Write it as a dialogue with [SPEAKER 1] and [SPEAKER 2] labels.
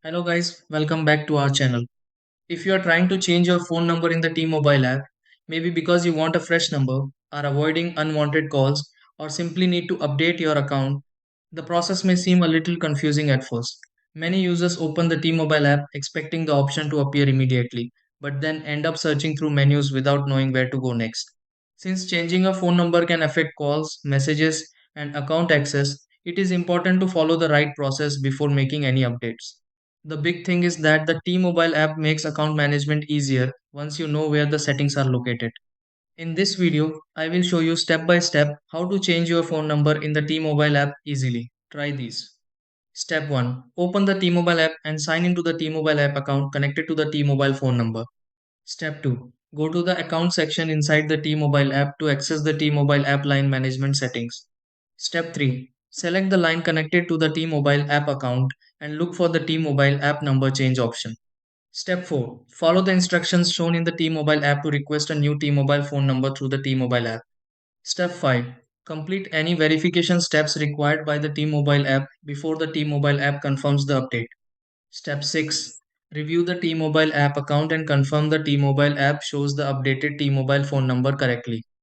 [SPEAKER 1] Hello guys, welcome back to our channel. If you are trying to change your phone number in the T-Mobile app, maybe because you want a fresh number, are avoiding unwanted calls, or simply need to update your account, the process may seem a little confusing at first. Many users open the T-Mobile app expecting the option to appear immediately, but then end up searching through menus without knowing where to go next. Since changing a phone number can affect calls, messages, and account access, it is important to follow the right process before making any updates. The big thing is that the T-Mobile app makes account management easier once you know where the settings are located. In this video, I will show you step by step how to change your phone number in the T-Mobile app easily. Try these. Step 1. Open the T-Mobile app and sign into the T-Mobile app account connected to the T-Mobile phone number. Step 2. Go to the account section inside the T-Mobile app to access the T-Mobile app line management settings. Step 3. Select the line connected to the T-Mobile app account and look for the T-Mobile app number change option. Step 4. Follow the instructions shown in the T-Mobile app to request a new T-Mobile phone number through the T-Mobile app. Step 5. Complete any verification steps required by the T-Mobile app before the T-Mobile app confirms the update. Step 6. Review the T-Mobile app account and confirm the T-Mobile app shows the updated T-Mobile phone number correctly.